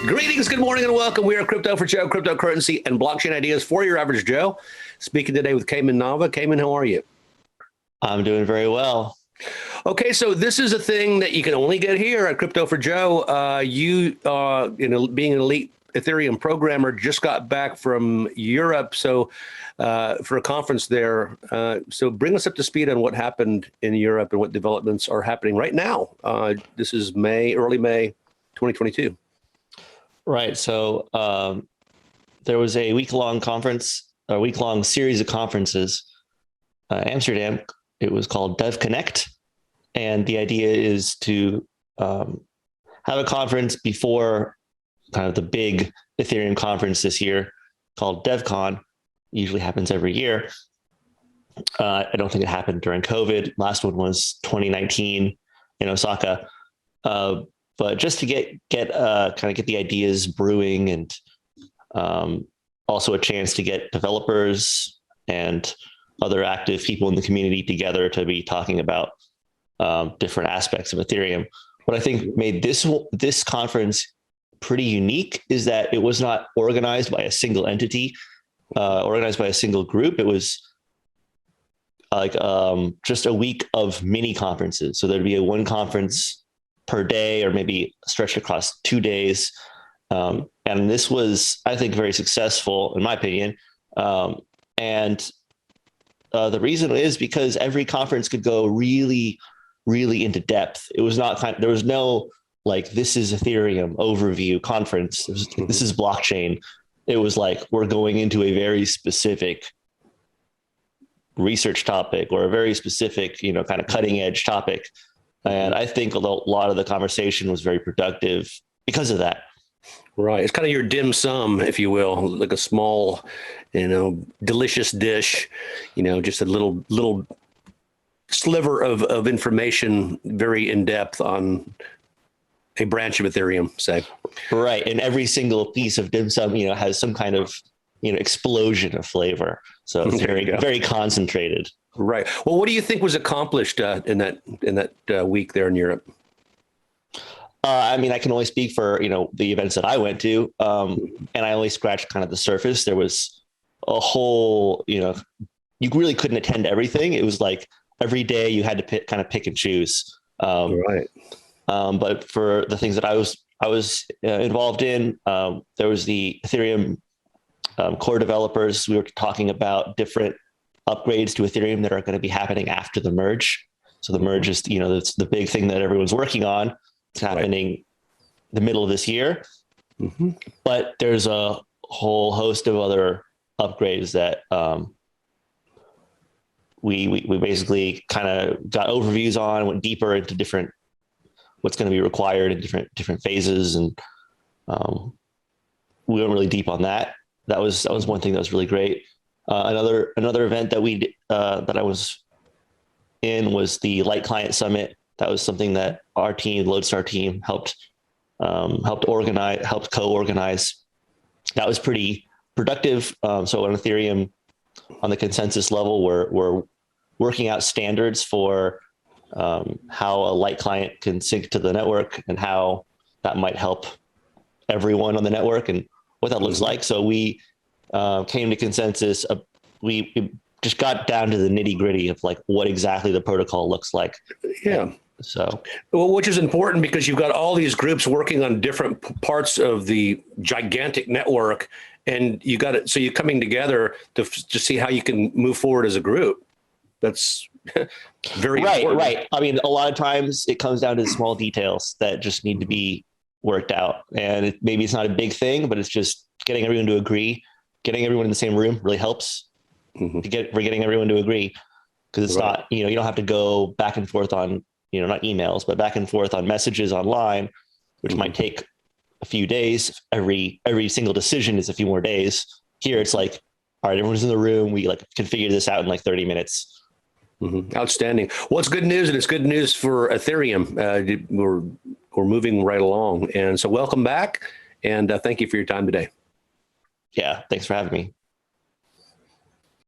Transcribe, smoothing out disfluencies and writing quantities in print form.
Greetings, good morning, and welcome. We are Crypto for Joe, cryptocurrency and blockchain ideas for your average Joe. Speaking today with Cayman Nava. Cayman, how are you? I'm doing very well. Okay, so this is a thing that you can only get here at Crypto for Joe. Being an elite Ethereum programmer, just got back from Europe, so for a conference there. So bring us up to speed on what happened in Europe and what developments are happening right now. This is early May 2022. Right. So there was a week-long series of conferences, Amsterdam. It was called Dev Connect. And the idea is to have a conference before kind of the big Ethereum conference this year called DevCon. Usually happens every year. I don't think it happened during COVID. Last one was 2019 in Osaka. But just to get the ideas brewing, and also a chance to get developers and other active people in the community together to be talking about different aspects of Ethereum. What I think made this conference pretty unique is that it was not organized by a single entity, organized by a single group. It was like just a week of mini conferences. So there'd be one conference per day, or maybe stretched across 2 days. And this was, I think, very successful, in my opinion. And the reason is because every conference could go really, really into depth. It was not there was no like, this is Ethereum overview conference. This is blockchain. It was like, we're going into a very specific research topic, or a very specific, kind of cutting edge topic. And I think a lot of the conversation was very productive because of that. Right. It's kind of your dim sum, if you will, like a small, delicious dish, just a little sliver of information, very in depth on a branch of Ethereum, say. Right. And every single piece of dim sum, has some kind of, explosion of flavor. So it's very concentrated. Right. Well, what do you think was accomplished in that week there in Europe? I mean, I can only speak for, the events that I went to, and I only scratched kind of the surface. There was a whole, you really couldn't attend everything. It was like every day you had to pick and choose. Right. But for the things that I was involved in, there was the Ethereum core developers. We were talking about different upgrades to Ethereum that are going to be happening after the merge. So the merge is, it's the big thing that everyone's working on. It's happening the middle of this year. Mm-hmm. But there's a whole host of other upgrades that we basically kind of got overviews on, went deeper into what's going to be required in different phases, and we went really deep on that. That was one thing that was really great. Another event that I was in was the Light Client Summit. That was something that our team, Lodestar team, helped co-organize. That was pretty productive. So on Ethereum, on the consensus level, we're working out standards for how a light client can sync to the network, and how that might help everyone on the network, and what that looks like. So we came to consensus. We just got down to the nitty gritty of like what exactly the protocol looks like. Yeah. Which is important, because you've got all these groups working on different parts of the gigantic network, and so you're coming together to see how you can move forward as a group. That's very important. Right. I mean, a lot of times it comes down to the small details that just need to be worked out. And maybe it's not a big thing, but it's just getting everyone to agree. Getting everyone in the same room really helps. For getting everyone to agree, because it's not, you don't have to go back and forth on, not emails, but back and forth on messages online, which might take a few days. Every single decision is a few more days. Here it's like, all right, everyone's in the room. We can figure this out in like 30 minutes. Outstanding. Well, it's good news, and it's good news for Ethereum. We're moving right along, and so welcome back, and thank you for your time today. Yeah, thanks for having me.